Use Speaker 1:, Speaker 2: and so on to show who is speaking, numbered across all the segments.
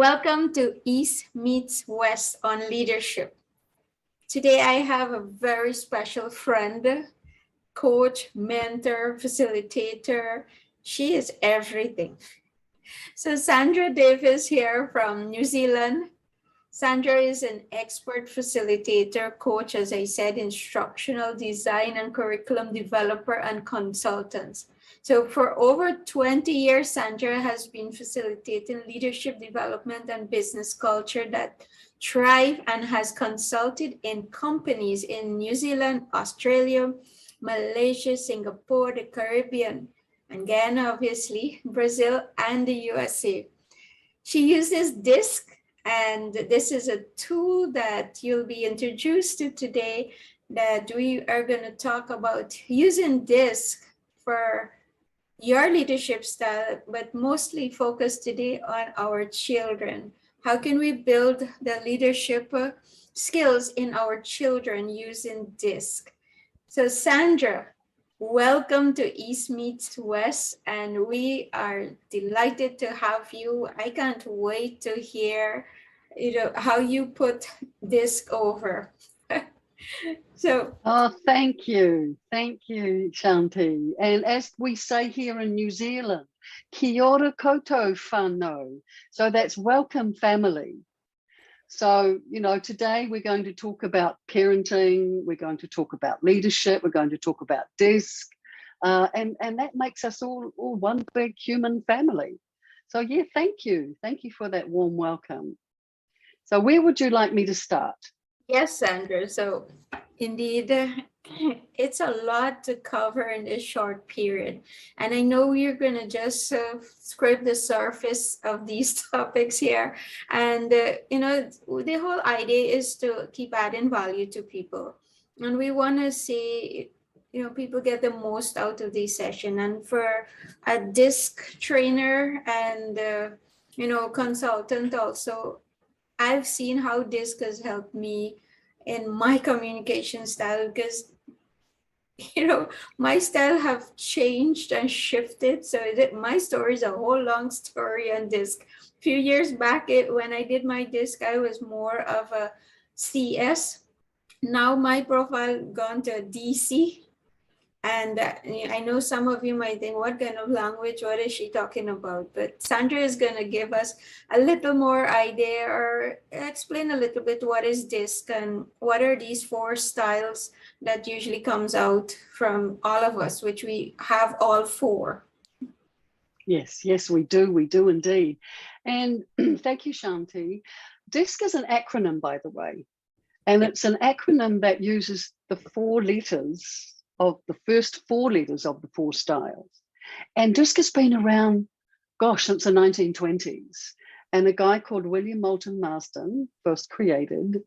Speaker 1: Welcome to East Meets West on Leadership. Today I have a very special friend, coach, mentor, facilitator. She is everything. So Sandra Davis here from New Zealand. Sandra is an expert facilitator, coach, as I said, instructional design and curriculum developer and consultant. So for over 20 years, Sandra has been facilitating leadership development and business culture that thrive and has consulted in companies in New Zealand, Australia, Malaysia, Singapore, the Caribbean, and Ghana, obviously, Brazil, and the USA. She uses DISC, and this is a tool that you'll be introduced to today, that we are going to talk about using DISC for your leadership style, but mostly focused today on our children. How can we build the leadership skills in our children using DISC? So Sandra, welcome to East Meets West, and we are delighted to have you. I can't wait to hear, how you put DISC over. So,
Speaker 2: thank you, Shanti. And as we say here in New Zealand, kia ora koutou whānau. So that's welcome family. So, today we're going to talk about parenting, we're going to talk about leadership, we're going to talk about DISC, and that makes us all one big human family. So yeah, thank you for that warm welcome. So where would you like me to start?
Speaker 1: Yes, Sandra. So indeed, it's a lot to cover in this short period. And I know you're going to just scrape the surface of these topics here. And, the whole idea is to keep adding value to people. And we want to see, people get the most out of this session. And for a DISC trainer and, consultant also, I've seen how DISC has helped me in my communication style, because my style have changed and shifted. So my story is a whole long story on DISC. A few years back, when I did my DISC, I was more of a CS. Now my profile gone to a DC. And I know some of you might think, what kind of language, what is she talking about? But Sandra is going to give us a little more idea, or explain a little bit what is DISC and what are these 4 styles that usually comes out from all of us, which we have all 4.
Speaker 2: Yes, we do indeed. And thank you, Shanti. DISC is an acronym, by the way, and it's an acronym that uses the 4 letters of the first 4 letters of the 4 styles. And DISC has been around, since the 1920s. And a guy called William Moulton Marston first created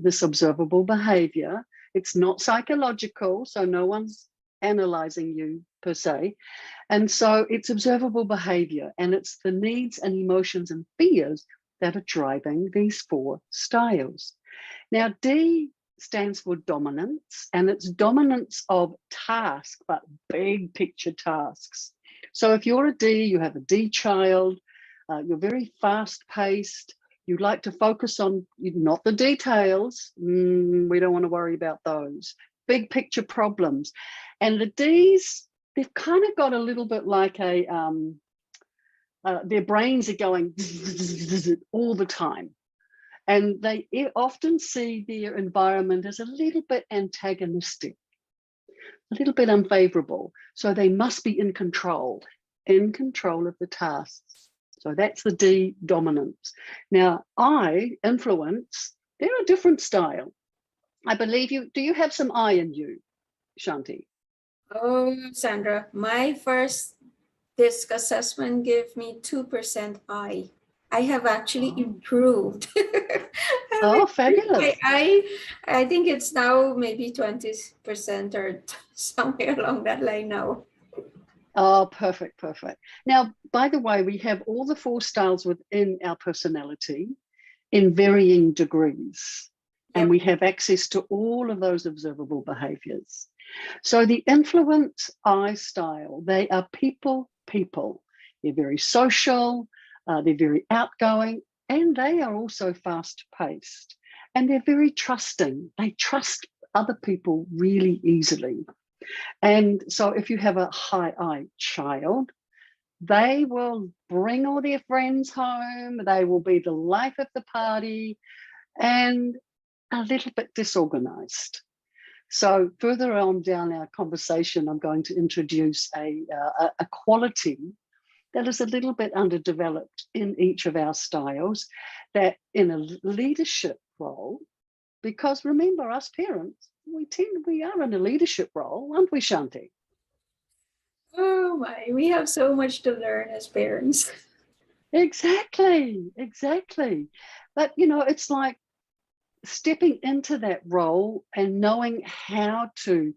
Speaker 2: this observable behaviour. It's not psychological, so no one's analysing you per se. And so it's observable behaviour, and it's the needs and emotions and fears that are driving these 4 styles. Now, D stands for dominance, and it's dominance of task, but big picture tasks. So if you're a D, you have a D child, you're very fast paced, you like to focus on not the details, we don't want to worry about those, big picture problems. And the Ds, they've kind of got a little bit like a, their brains are going all the time. And they often see their environment as a little bit antagonistic, a little bit unfavorable. So they must be in control of the tasks. So that's the D, dominance. Now, I, influence, they're a different style. I believe do you have some I in you, Shanti?
Speaker 1: Oh, Sandra, my first DISC assessment gave me 2% I. I have actually improved.
Speaker 2: Fabulous.
Speaker 1: I think it's now maybe 20% or somewhere along that line now.
Speaker 2: Oh, perfect. Now, by the way, we have all the 4 styles within our personality in varying degrees. Yep. And we have access to all of those observable behaviours. So the influence I style, they are people. They're very social, they're very outgoing, and they are also fast paced, and they're very trusting. They trust other people really easily. And so if you have a high I child, they will bring all their friends home. They will be the life of the party and a little bit disorganized. So further on down our conversation, I'm going to introduce a quality that is a little bit underdeveloped in each of our styles, that in a leadership role, because remember, us parents, we are in a leadership role, aren't we, Shanti?
Speaker 1: Oh my, we have so much to learn as parents.
Speaker 2: Exactly. But, you know, it's like stepping into that role and knowing how to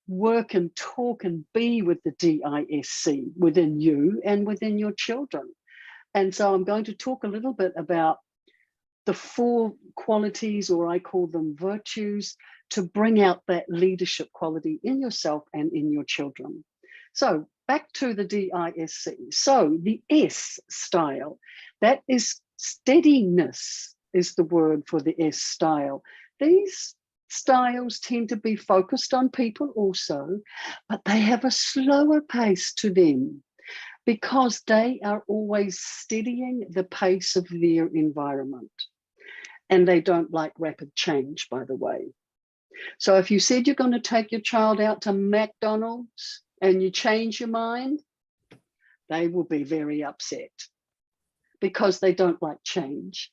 Speaker 2: work and talk and be with the DISC within you and within your children. And so I'm going to talk a little bit about the 4 qualities, or I call them virtues, to bring out that leadership quality in yourself and in your children. So back to the DISC. So the S style, that is steadiness, is the word for the S style. These styles tend to be focused on people also, but they have a slower pace to them because they are always steadying the pace of their environment. And they don't like rapid change, by the way. So if you said you're going to take your child out to McDonald's and you change your mind, they will be very upset because they don't like change.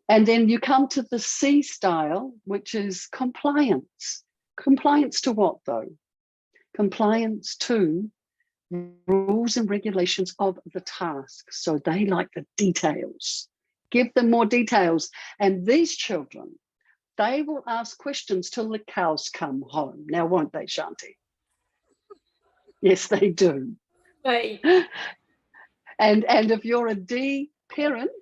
Speaker 2: And then you come to the C style, which is compliance. Compliance to what, though? Compliance to rules and regulations of the task. So they like the details. Give them more details. And these children, they will ask questions till the cows come home. Now, won't they, Shanti? Yes, they do.
Speaker 1: Right.
Speaker 2: And if you're a D parent,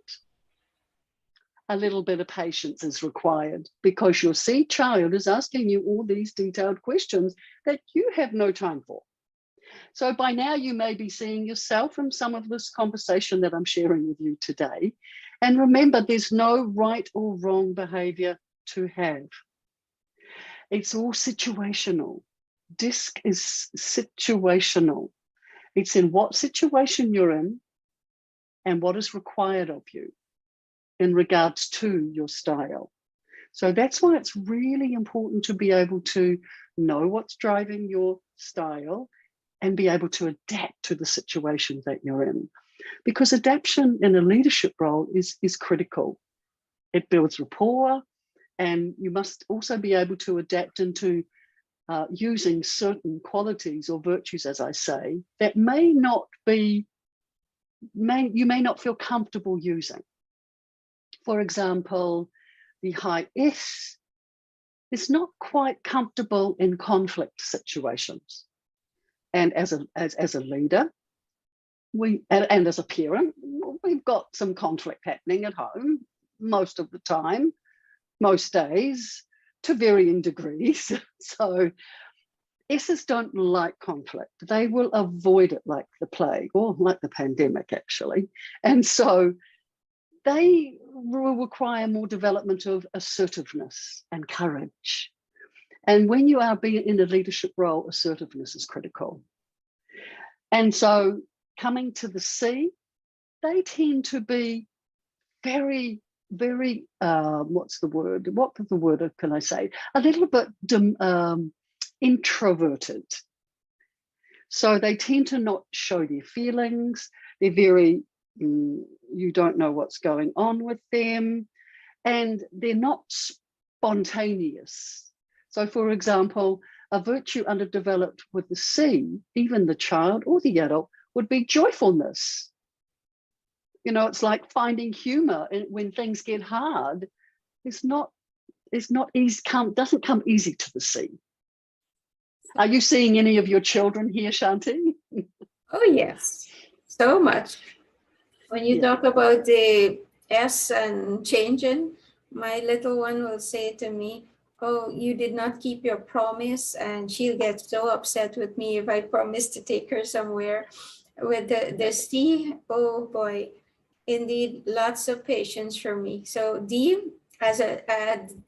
Speaker 2: a little bit of patience is required because your C child is asking you all these detailed questions that you have no time for. So by now you may be seeing yourself from some of this conversation that I'm sharing with you today. And remember, there's no right or wrong behavior to have. It's all situational. DISC is situational. It's in what situation you're in and what is required of you in regards to your style. So that's why it's really important to be able to know what's driving your style and be able to adapt to the situation that you're in. Because adaptation in a leadership role is critical. It builds rapport, and you must also be able to adapt into using certain qualities or virtues, as I say, that you may not feel comfortable using. For example, the high S is not quite comfortable in conflict situations. And as a leader, and as a parent, we've got some conflict happening at home most of the time, most days, to varying degrees. So S's don't like conflict. They will avoid it like the plague, or like the pandemic, actually. And so they will require more development of assertiveness and courage. And when you are being in a leadership role, assertiveness is critical. And so coming to the C, they tend to be very, very, what's the word? What the word can I say? A little bit introverted. So they tend to not show their feelings. They're very, you don't know what's going on with them, and they're not spontaneous. So for example, a virtue underdeveloped with the C, even the child or the adult, would be joyfulness. You know, it's like finding humor when things get hard. It's not easy, doesn't come easy to the C. Are you seeing any of your children here, Shanti?
Speaker 1: Oh, yes, so much. When you talk about the S and changing, my little one will say to me, "Oh, you did not keep your promise," and she'll get so upset with me if I promise to take her somewhere. With the C, oh boy, indeed lots of patience for me. So D as a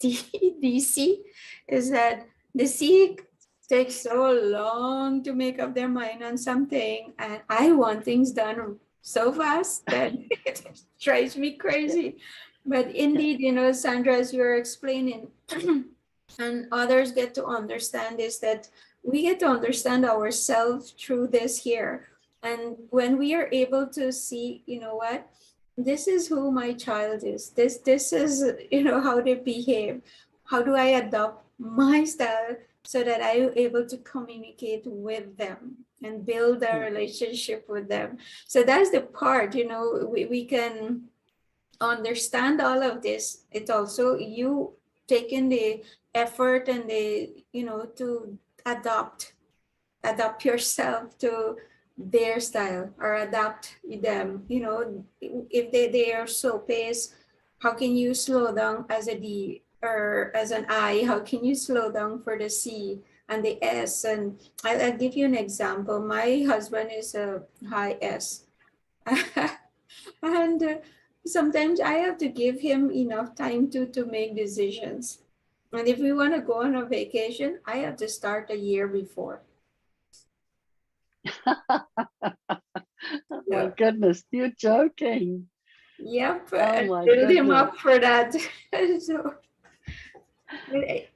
Speaker 1: DC is that the C takes so long to make up their mind on something, and I want things done so fast that it drives me crazy. But indeed, you know, Sandra, as you're explaining, and others get to understand, is that we get to understand ourselves through this here. And when we are able to see, you know what, this is who my child is, this is, you know, how they behave, how do I adopt my style so that I'm able to communicate with them and build a relationship with them. So that's the part, you know, we can understand all of this. It also, you taking the effort and the, you know, to adopt yourself to their style or adapt them, you know, if they are slow paced, how can you slow down as a D, or as an I, how can you slow down for the C and the S? And I'll give you an example. My husband is a high S. And sometimes I have to give him enough time to make decisions. And if we want to go on a vacation, I have to start a year before.
Speaker 2: Oh my goodness, you're joking.
Speaker 1: Yep,
Speaker 2: Oh my
Speaker 1: build him
Speaker 2: goodness.
Speaker 1: up for that. So,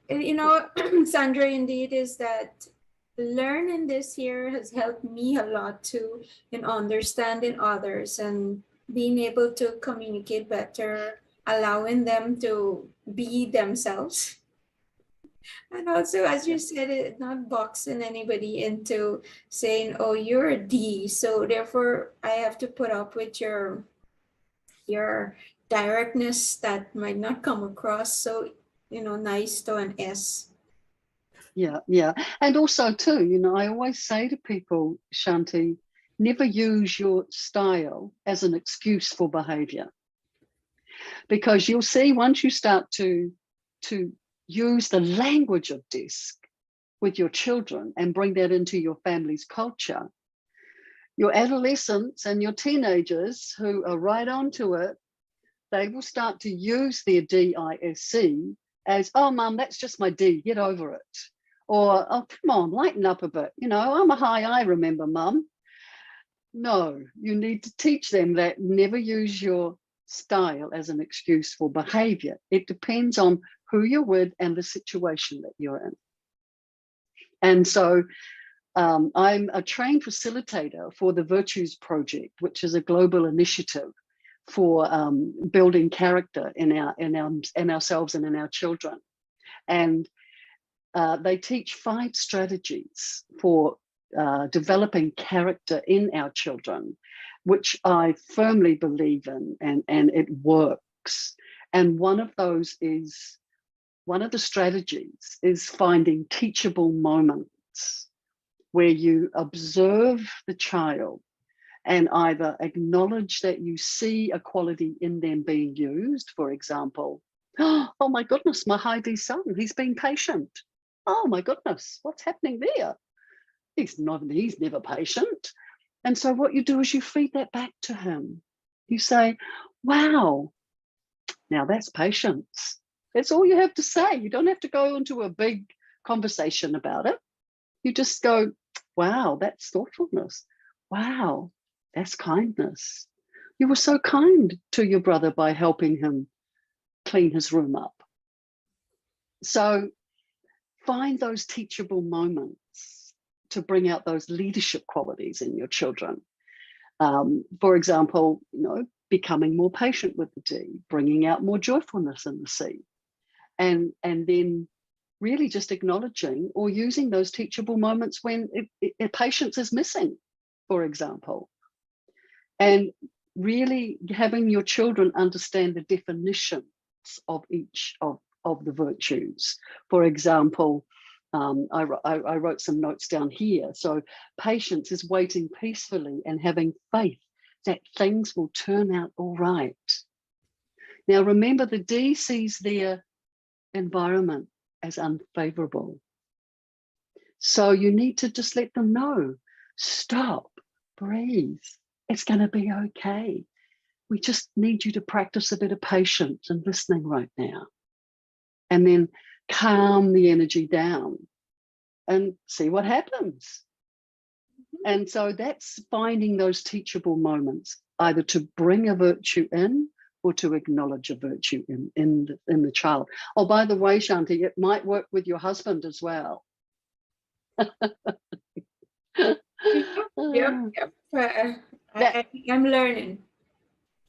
Speaker 1: you know, Sandra, indeed, is that learning this year has helped me a lot too in understanding others and being able to communicate better, allowing them to be themselves. And also, as you said, it not boxing anybody into saying, oh, you're a D, so therefore I have to put up with your directness that might not come across so, you know, nice to an S.
Speaker 2: Yeah. And also too, you know, I always say to people, Shanti, never use your style as an excuse for behavior. Because you'll see once you start to use the language of DISC with your children and bring that into your family's culture, your adolescents and your teenagers who are right onto it, they will start to use their DISC as, oh, mum, that's just my D, get over it. Or, oh, come on, lighten up a bit. You know, I'm a high I, remember, mum. No, you need to teach them that never use your style as an excuse for behavior. It depends on who you're with and the situation that you're in. And so I'm a trained facilitator for the Virtues Project, which is a global initiative for building character in ourselves and in our children. And they teach 5 strategies for developing character in our children, which I firmly believe in, and it works. And one of the strategies is finding teachable moments where you observe the child and either acknowledge that you see a quality in them being used. For example, oh my goodness, my high D son, he's being patient. Oh my goodness, what's happening there? He's never patient. And so what you do is you feed that back to him. You say, wow, now that's patience. That's all you have to say. You don't have to go into a big conversation about it. You just go, wow, that's thoughtfulness. Wow, that's kindness. You were so kind to your brother by helping him clean his room up. So find those teachable moments to bring out those leadership qualities in your children. For example, you know, becoming more patient with the D, bringing out more joyfulness in the C, and then really just acknowledging or using those teachable moments when patience is missing, for example, and really having your children understand the definitions of each of the virtues. For example, I wrote some notes down here. So patience is waiting peacefully and having faith that things will turn out all right. Now, remember, the D sees their environment as unfavorable. So you need to just let them know, stop, breathe. It's going to be okay. we just need you to practice a bit of patience and listening right now. And then calm the energy down and see what happens. And so that's finding those teachable moments, either to bring a virtue in or to acknowledge a virtue in the child. Oh, by the way, Shanti, it might work with your husband as well.
Speaker 1: Yep. I'm learning.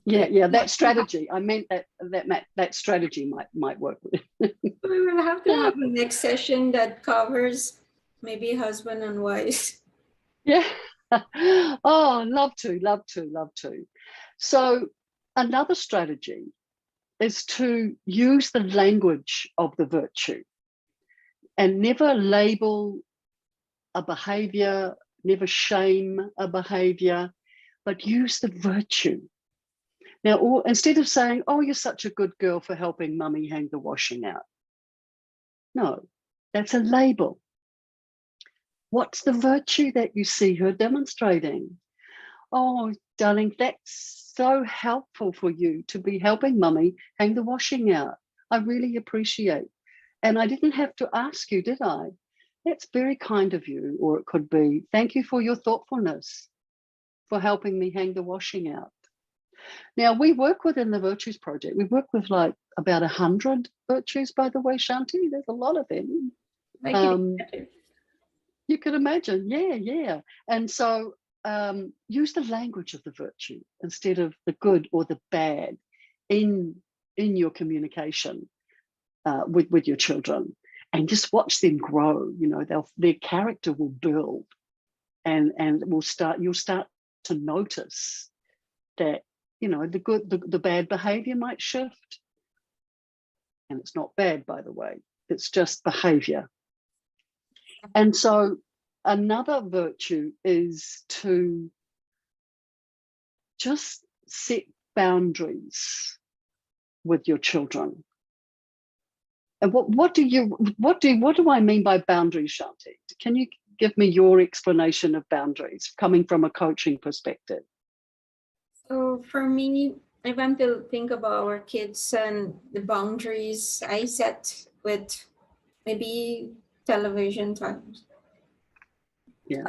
Speaker 2: Yeah, that strategy. I meant that strategy might work.
Speaker 1: We will have to have a next session that covers maybe husband and wives.
Speaker 2: Yeah. Oh, love to. So another strategy is to use the language of the virtue and never label a behavior, never shame a behavior, but use the virtue. Now, instead of saying, oh, you're such a good girl for helping mummy hang the washing out. No, that's a label. What's the virtue that you see her demonstrating? Oh, darling, that's so helpful for you to be helping mummy hang the washing out. I really appreciate. And I didn't have to ask you, did I? That's very kind of you. Or it could be, thank you for your thoughtfulness for helping me hang the washing out. Now, we work within the Virtues Project. We work with like about 100 virtues, by the way, Shanti. There's a lot of them. You could imagine, yeah. And so use the language of the virtue instead of the good or the bad in your communication with your children, and just watch them grow. You know, their character will build, and you'll start to notice that, you know, the bad behavior might shift, and it's not bad, by the way. It's just behavior. And so another virtue is to just set boundaries with your children. And what do I mean by boundaries, Shanti? Can you give me your explanation of boundaries coming from a coaching perspective?
Speaker 1: So for me, if I'm to think about our kids and the boundaries I set with maybe television times.
Speaker 2: Yeah.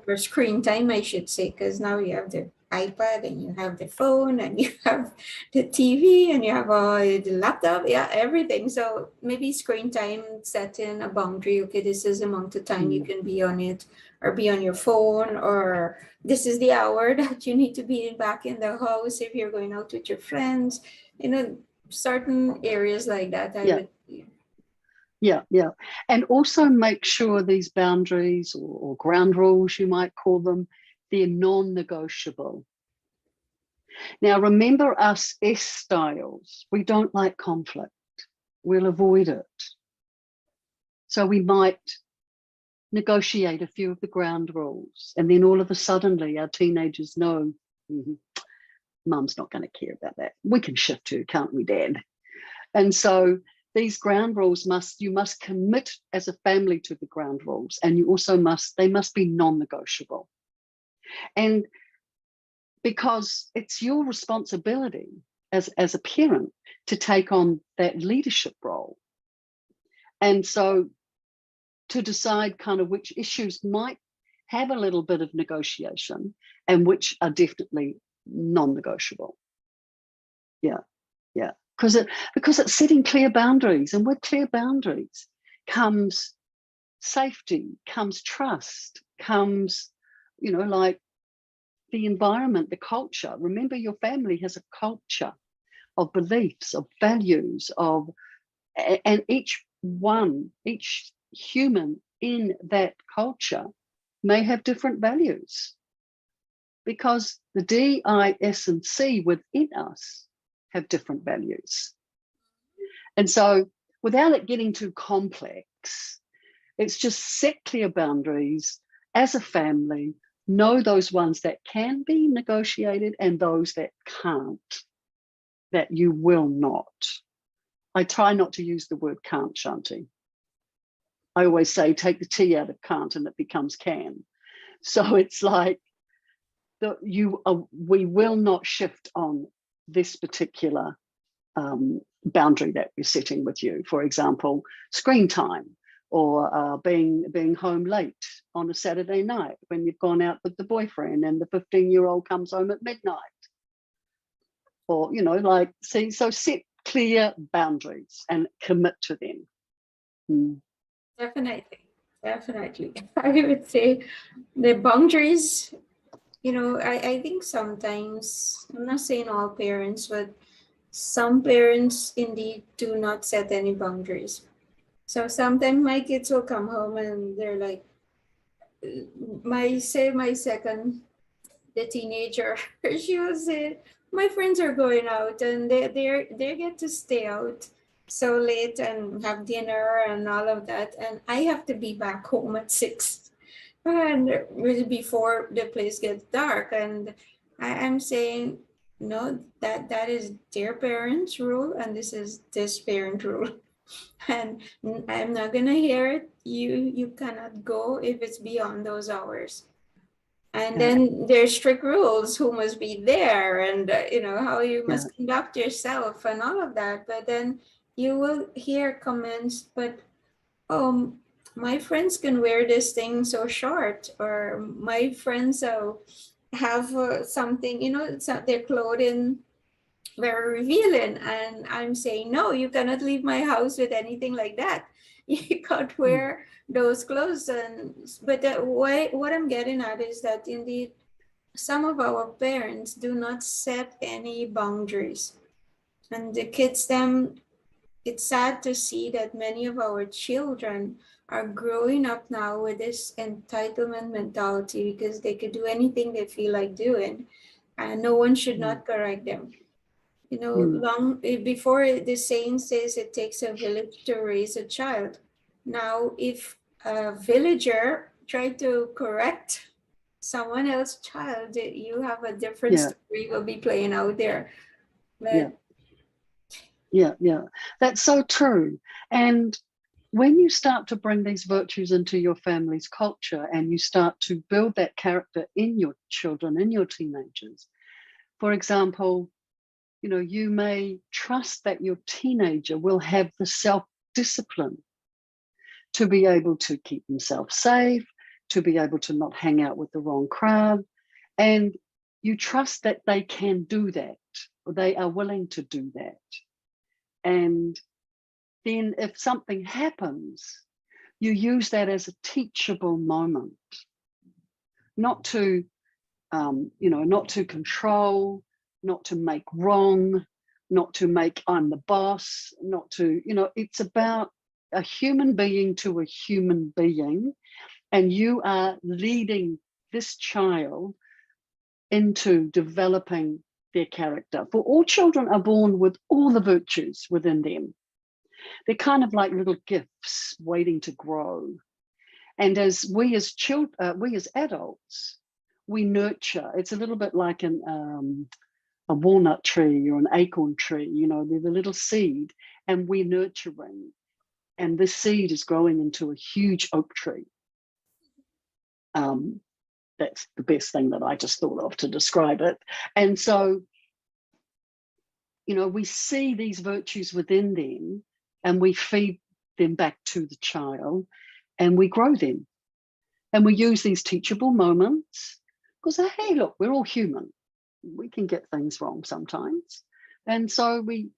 Speaker 1: Or screen time, I should say, because now you have the iPad and you have the phone and you have the TV and you have the laptop, everything. So maybe screen time, set in a boundary. Okay, this is the amount of time you can be on it or be on your phone, or this is the hour that you need to be back in the house if you're going out with your friends. You know, certain areas like that.
Speaker 2: Yeah. And also make sure these boundaries or ground rules, you might call them, they're non-negotiable. Now, remember us S styles, we don't like conflict. We'll avoid it. So we might negotiate a few of the ground rules, and then all of a sudden our teenagers know, Mum's not going to care about that. We can shift to, can't we, Dad? And so these ground rules you must commit as a family to the ground rules, and you also they must be non-negotiable. And because it's your responsibility as a parent to take on that leadership role. And so to decide kind of which issues might have a little bit of negotiation and which are definitely non-negotiable. Yeah. Because it's setting clear boundaries, and with clear boundaries comes safety, comes trust, comes, you know, like the environment, the culture. Remember, your family has a culture of beliefs, of values, and each human in that culture may have different values, because the D, I, S, and C within us have different values. And so without it getting too complex, it's just set clear boundaries as a family, know those ones that can be negotiated and those that can't, that you will not. I try not to use the word can't, Shanti. I always say take the T out of can't and it becomes can. So it's like we will not shift on this particular boundary that we're setting with you. For example, screen time, or being home late on a Saturday night when you've gone out with the boyfriend and the 15-year-old comes home at midnight. Or, like, so set clear boundaries and commit to them.
Speaker 1: Definitely. I would say the boundaries, I think sometimes, I'm not saying all parents, but some parents indeed do not set any boundaries. So sometimes my kids will come home and they're like, my second, the teenager, she will say, my friends are going out and they get to stay out so late and have dinner and all of that, and I have to be back home at 6 and before the place gets dark. And I'm saying, no, that is their parents' rule and this is this parent rule. And I'm not gonna hear it. You cannot go if it's beyond those hours. And then there's strict rules, who must be there, and how you must conduct yourself and all of that. But then you will hear comments, but my friends can wear this thing so short, or my friends have something, their clothing very revealing, and I'm saying, no, you cannot leave my house with anything like that. You can't wear those clothes. But what I'm getting at is that indeed some of our parents do not set any boundaries, and the kids, it's sad to see that many of our children are growing up now with this entitlement mentality because they could do anything they feel like doing and no one should not correct them. Long before, the saying says it takes a village to raise a child. Now, if a villager tried to correct someone else's child, you have a different story will be playing out there. But
Speaker 2: yeah, that's so true. And when you start to bring these virtues into your family's culture and you start to build that character in your children, in your teenagers, for example, you may trust that your teenager will have the self-discipline to be able to keep themselves safe, to be able to not hang out with the wrong crowd. And you trust that they can do that, or they are willing to do that. And then if something happens, you use that as a teachable moment, not to, not to control, not to make wrong, not to make I'm the boss, not to, it's about a human being to a human being, and you are leading this child into developing their character. For all children are born with all the virtues within them. They're kind of like little gifts waiting to grow. And as we as adults, we nurture. It's a little bit like a walnut tree or an acorn tree. They're the little seed, and we're nurturing. And this seed is growing into a huge oak tree. That's the best thing that I just thought of to describe it. And so, we see these virtues within them and we feed them back to the child and we grow them. And we use these teachable moments because, hey, look, we're all human. We can get things wrong sometimes. And so we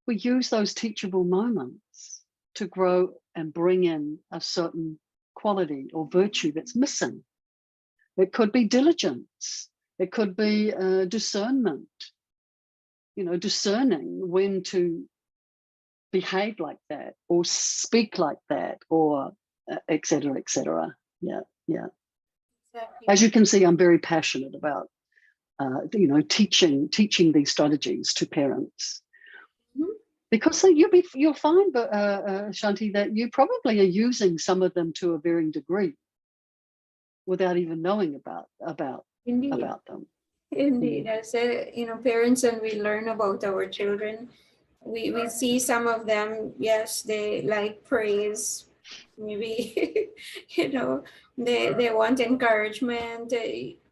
Speaker 2: use those teachable moments to grow and bring in a certain quality or virtue that's missing. It could be diligence. It could be discernment, discerning when to behave like that or speak like that, or et cetera, et cetera. Yeah. Exactly. As you can see, I'm very passionate about, teaching these strategies to parents. Because you'll find, Shanti, that you probably are using some of them to a varying degree without even knowing about them.
Speaker 1: Indeed, as parents, and we learn about our children, we see some of them, yes, they like praise, maybe, they want encouragement.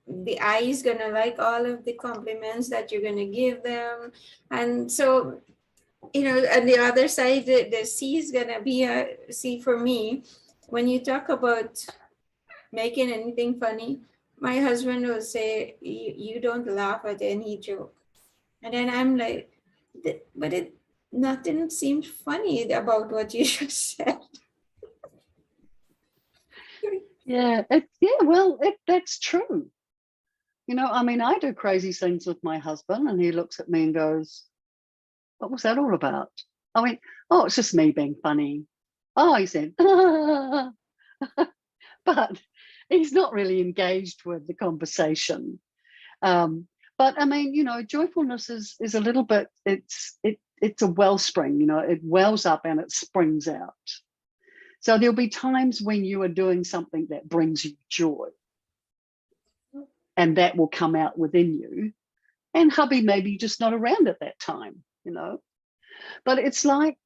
Speaker 1: the eye is gonna like all of the compliments that you're gonna give them. And so, on the other side, the C is gonna be a C for me. When you talk about making anything funny, my husband will say, you don't laugh at any joke. And then I'm like, but nothing seems funny about what you just said.
Speaker 2: Yeah, well, that's true. I mean, I do crazy things with my husband and he looks at me and goes, what was that all about? I went, oh, it's just me being funny. Oh, he said, but he's not really engaged with the conversation. But I mean, joyfulness is a little bit, it's a wellspring, it wells up and it springs out. So there'll be times when you are doing something that brings you joy and that will come out within you. And hubby maybe just not around at that time, But it's like,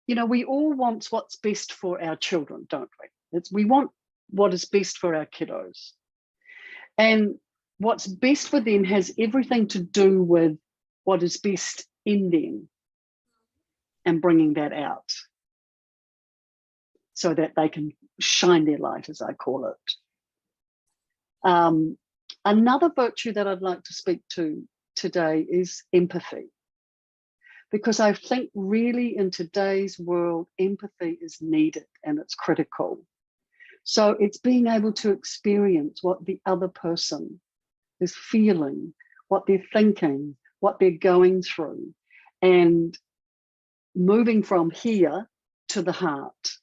Speaker 2: we all want what's best for our children, don't we? We want what is best for our kiddos. And what's best for them has everything to do with what is best in them and bringing that out so that they can shine their light, as I call it. Another virtue that I'd like to speak to today is empathy, because I think really in today's world, empathy is needed and it's critical. So it's being able to experience what the other person is feeling, what they're thinking, what they're going through, and moving from here to the heart.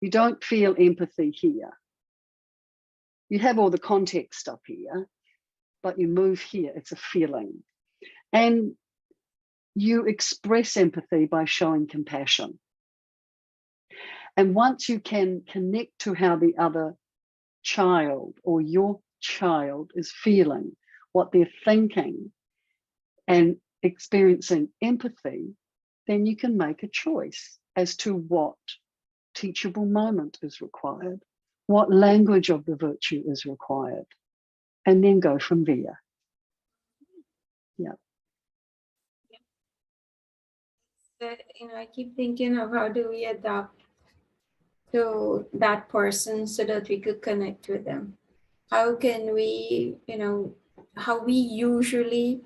Speaker 2: You don't feel empathy here. You have all the context up here, but you move here, it's a feeling. And you express empathy by showing compassion. And once you can connect to how the other child or your child is feeling, what they're thinking, and experiencing empathy, then you can make a choice as to what teachable moment is required, what language of the virtue is required, and then go from there. Yeah.
Speaker 1: I keep thinking of how do we adapt to that person so that we could connect with them. How can we, how we usually,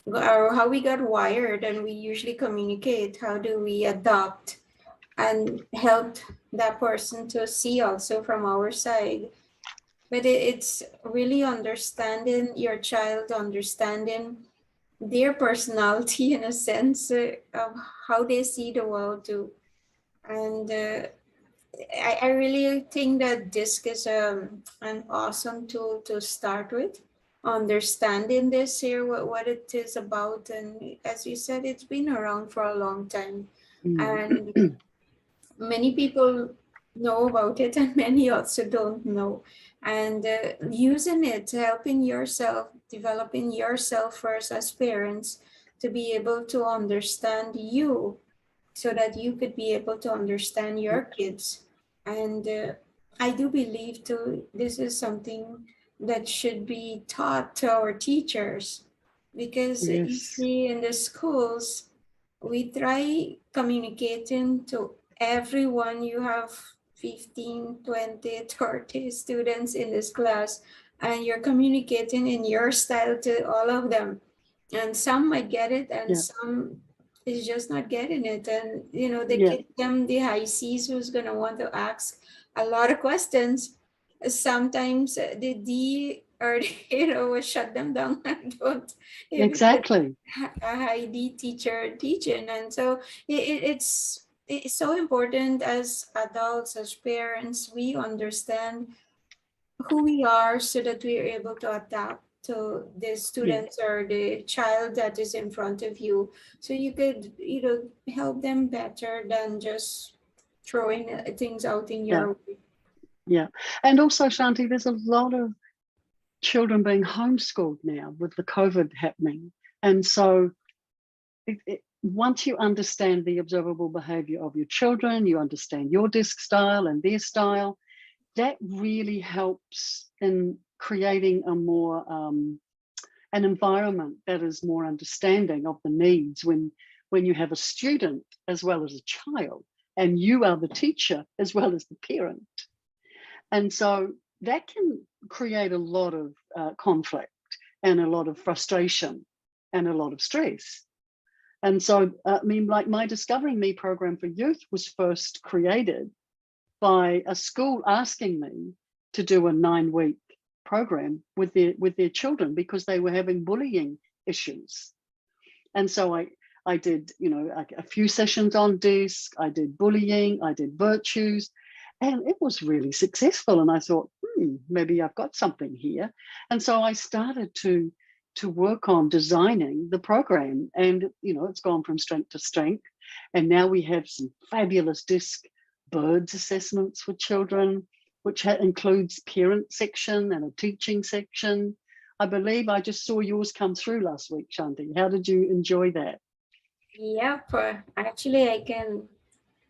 Speaker 1: or how we got wired and we usually communicate, how do we adapt and help that person to see also from our side? But it's really understanding your child, understanding their personality in a sense of how they see the world too. And I really think that DISC is an awesome tool to start with, understanding this here, what it is about. And as you said, it's been around for a long time. And many people know about it and many also don't know. And using it, helping yourself, developing yourself first as parents to be able to understand you so that you could be able to understand your kids. And I do believe too, this is something that should be taught to our teachers, because you
Speaker 2: Yes.
Speaker 1: see in the schools, we try communicating to everyone. You have 15, 20, 30 students in this class, and you're communicating in your style to all of them. And some might get it, and some is just not getting it. And they get them the high C's who's going to want to ask a lot of questions. Sometimes the D or will shut them down and don't even
Speaker 2: Exactly.
Speaker 1: a high D teacher teaching. And so it's so important as adults, as parents, we understand who we are so that we are able to adapt to the students or the child that is in front of you, so you could help them better than just throwing things out in your way.
Speaker 2: Yeah. And also, Shanti, there's a lot of children being homeschooled now with the COVID happening. And so once you understand the observable behaviour of your children, you understand your DISC style and their style, that really helps in creating a more an environment that is more understanding of the needs when you have a student as well as a child, and you are the teacher as well as the parent. And so that can create a lot of conflict and a lot of frustration and a lot of stress. And so, I mean, like my Discovering Me program for youth was first created by a school asking me to do a 9-week program with their children because they were having bullying issues. And so I did, you know, a few sessions on DISC, I did bullying, I did virtues, and it was really successful. And I thought, maybe I've got something here. And so I started to work on designing the program, and you know, it's gone from strength to strength. And now we have some fabulous DISC birds assessments for children, which includes parent section and a teaching section. I believe I just saw yours come through last week, Shanti. How did you enjoy that?
Speaker 1: Yep, actually I can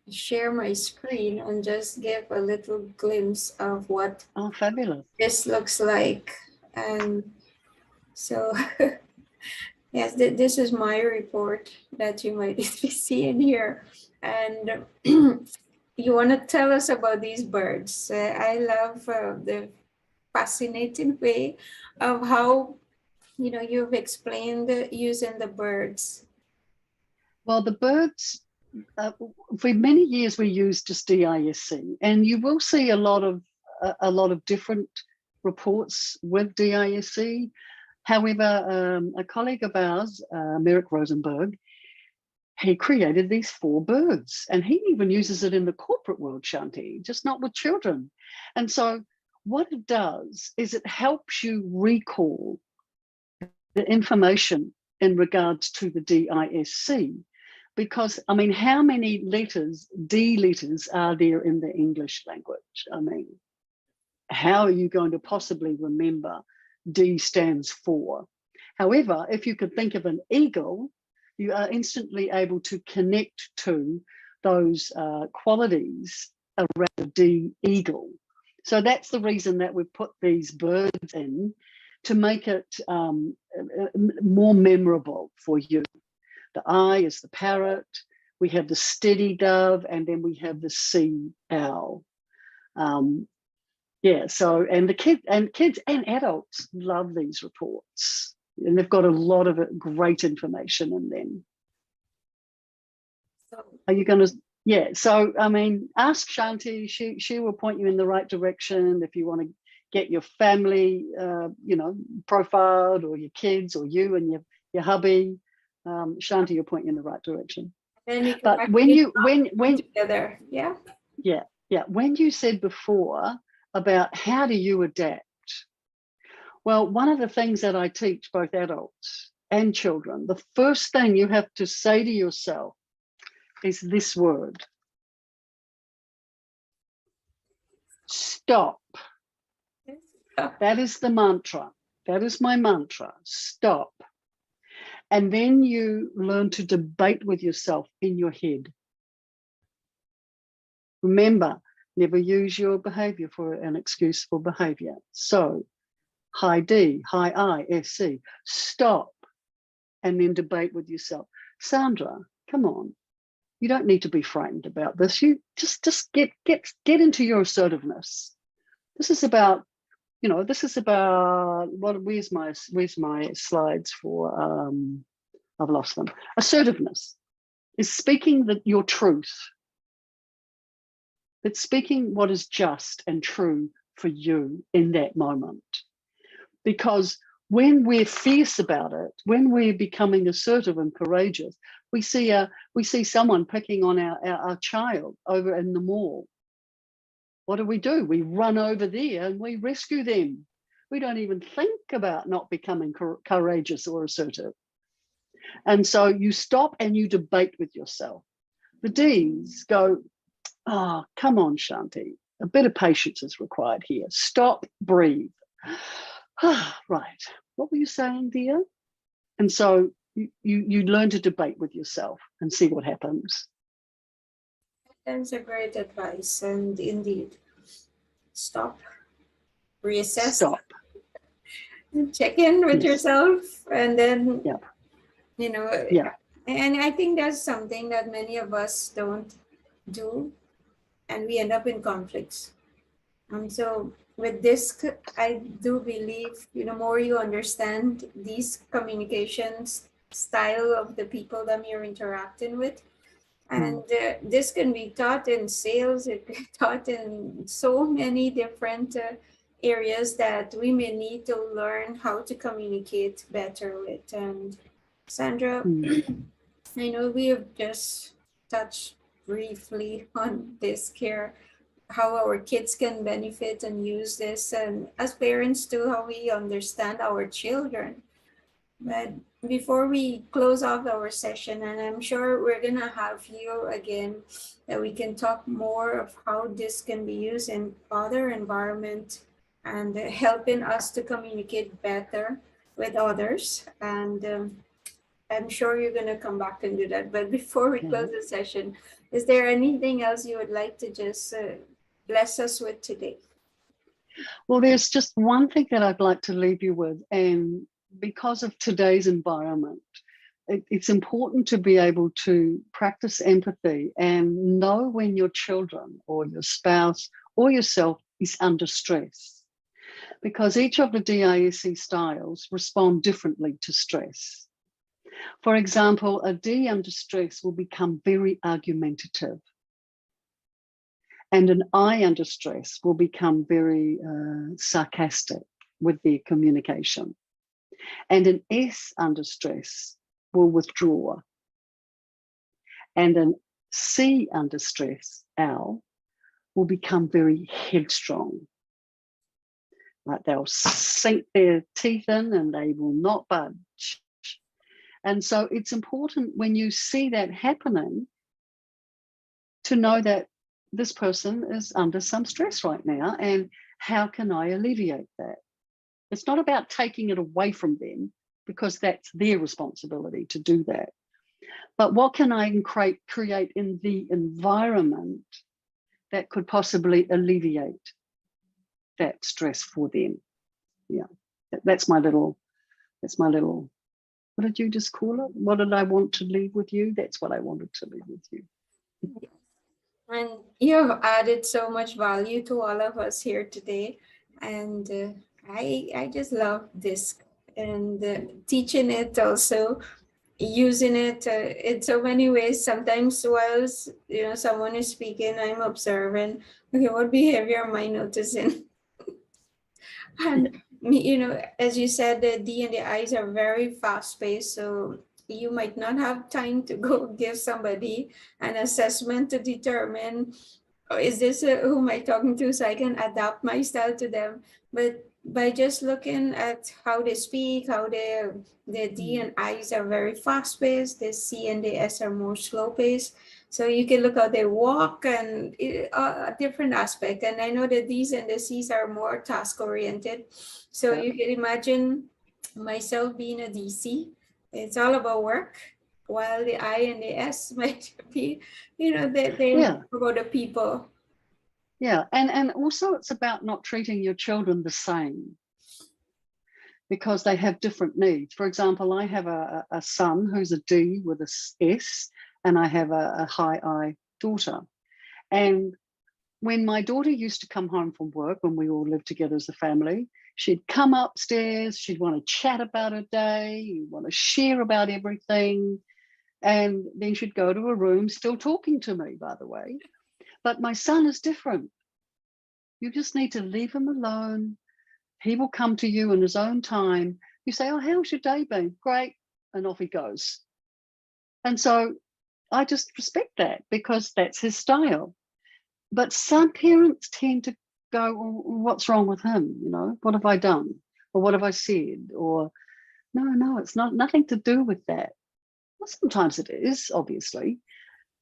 Speaker 1: share my screen and just give a little glimpse of what
Speaker 2: fabulous
Speaker 1: this looks like. And so yes, this is my report that you might be seeing here. And you want to tell us about these birds? I love the fascinating way of how, you know, you've explained using the birds.
Speaker 2: Well, the birds, for many years we used just DISC, and you will see a lot of different reports with DISC. However, a colleague of ours, Merrick Rosenberg, he created these 4 birds, and he even uses it in the corporate world, Shanti, just not with children. And so what it does is it helps you recall the information in regards to the DISC. Because, I mean, how many letters, D letters, are there in the English language? I mean, how are you going to possibly remember D stands for? However, if you could think of an eagle, you are instantly able to connect to those qualities around the D eagle. So that's the reason that we've put these birds in, to make it more memorable for you. The I is the parrot, we have the steady dove, and then we have the sea owl. Yeah, so, and the kids and adults love these reports, and they've got a lot of great information in them. Are you going to, yeah, so, I mean, ask Shanti, she will point you in the right direction if you want to get your family, you know, profiled, or your kids, or you and your hubby. Shanti, you'll point you in the right direction. But when
Speaker 1: together, yeah,
Speaker 2: when you said before about how do you adapt, well, one of the things that I teach both adults and children, the first thing you have to say to yourself is this word: stop. That is the mantra. That is my mantra. Stop. And then you learn to debate with yourself in your head. Remember, never use your behaviour for an excuse for behaviour. So, high D, high I, SC, stop, and then debate with yourself. Sandra, come on. You don't need to be frightened about this. You just get into your assertiveness. This is about, you know, this is about what? Where's my slides for? I've lost them. Assertiveness is speaking your truth. It's speaking what is just and true for you in that moment. Because when we're fierce about it, when we're becoming assertive and courageous, we see someone picking on our child over in the mall. What do? We run over there and we rescue them. We don't even think about not becoming courageous or assertive. And so you stop and you debate with yourself. The D's go, oh, come on, Shanti. A bit of patience is required here. Stop, breathe. Right. What were you saying, dear? And so you learn to debate with yourself and see what happens.
Speaker 1: That's a great advice. And indeed, stop, reassess,
Speaker 2: Stop.
Speaker 1: check in with
Speaker 2: Yes.
Speaker 1: yourself, and then,
Speaker 2: Yeah.
Speaker 1: you know,
Speaker 2: Yeah.
Speaker 1: and I think that's something that many of us don't do, and we end up in conflicts. So with this, I do believe, more you understand these communications style of the people that you're interacting with, and
Speaker 2: Mm.
Speaker 1: this can be taught in sales, it can be taught in so many different areas that we may need to learn how to communicate better with. And Sandra,
Speaker 2: Mm.
Speaker 1: I know we have just touched briefly on this care, how our kids can benefit and use this, and as parents too, how we understand our children. But before we close off our session, and I'm sure we're gonna have you again, that we can talk more of how this can be used in other environment and helping us to communicate better with others. And I'm sure you're gonna come back and do that. But before we
Speaker 2: Yeah.
Speaker 1: close the session, is there anything else you would like to just bless us with today?
Speaker 2: Well, there's just one thing that I'd like to leave you with, and because of today's environment, it's important to be able to practice empathy and know when your children or your spouse or yourself is under stress, because each of the DISC styles respond differently to stress. For example, a D under stress will become very argumentative, and an I under stress will become very sarcastic with their communication. And an S under stress will withdraw. And an C under stress, L, will become very headstrong. Like they'll sink their teeth in and they will not budge. And so it's important when you see that happening to know that this person is under some stress right now, and how can I alleviate that? It's not about taking it away from them, because that's their responsibility to do that. But what can I create in the environment that could possibly alleviate that stress for them? Yeah, that's my little, what did you just call it? What did I want to leave with you? That's what I wanted to leave with you.
Speaker 1: And you have added so much value to all of us here today. And I just love this, and teaching it also, using it in so many ways. Sometimes whilst someone is speaking, I'm observing, okay, what behavior am I noticing? And as you said, the D and the I's are very fast paced, so you might not have time to go give somebody an assessment to determine, oh, is this who am I talking to, so I can adapt my style to them. But by just looking at how they speak, how the D and I's are very fast paced, the C and the S are more slow paced. So you can look how they walk, and a different aspect. And I know that D's and the C's are more task oriented. So
Speaker 2: Yeah.
Speaker 1: you can imagine myself being a DC. It's all about work, while the I and the S might be, they're
Speaker 2: Yeah.
Speaker 1: about the people.
Speaker 2: Yeah. And also it's about not treating your children the same, because they have different needs. For example, I have a son who's a D with a S, and I have a high I daughter. And when my daughter used to come home from work, when we all lived together as a family, she'd come upstairs, she'd want to chat about her day, want to share about everything. And then she'd go to a room, still talking to me, by the way. But my son is different. You just need to leave him alone. He will come to you in his own time. You say, oh, how's your day been? Great. And off he goes. And so I just respect that, because that's his style. But some parents tend to go, well, what's wrong with him? What have I done? Or what have I said? Or no, it's nothing to do with that. Well, sometimes it is, obviously.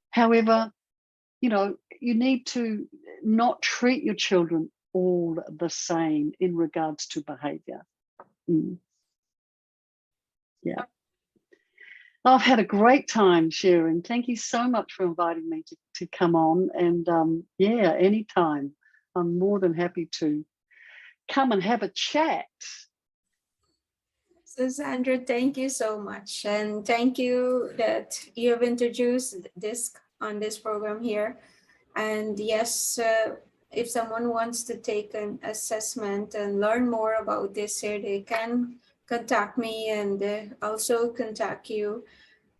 Speaker 2: However, you need to not treat your children all the same in regards to behavior. Yeah. I've had a great time sharing. Thank you so much for inviting me to come on. And yeah, anytime. I'm more than happy to come and have a chat.
Speaker 1: So Sandra, thank you so much. And thank you that you have introduced this on this program here. And yes, if someone wants to take an assessment and learn more about this here, they can contact me and also contact you.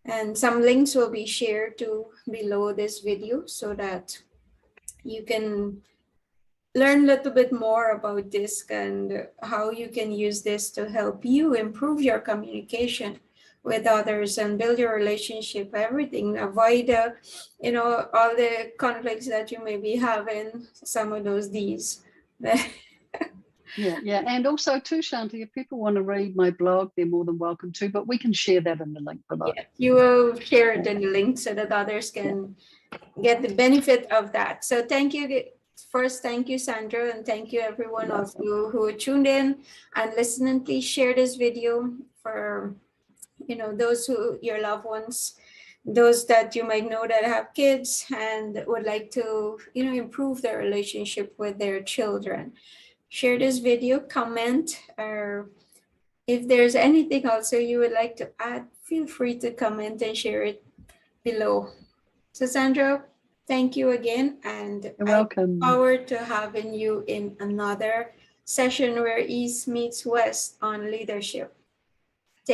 Speaker 1: And some links will be shared to below this video so that you can learn a little bit more about this and how you can use this to help you improve your communication with others and build your relationship, everything. Avoid, all the conflicts that you may be having, some of those Ds.
Speaker 2: Yeah. And also too, Shanti, if people want to read my blog, they're more than welcome to, but we can share that in the link below.
Speaker 1: Yeah, you will share it in the link so that others can get the benefit of that. So thank you. First, thank you, Sandra, and thank you everyone of you who tuned in and listening. Please share this video for those who your loved ones, those that you might know that have kids and would like to improve their relationship with their children. Share this video, comment, or if there's anything also you would like to add, feel free to comment and share it below. So Sandra, thank you again, and
Speaker 2: You're welcome.
Speaker 1: I look forward to having you in another session where East meets West on leadership.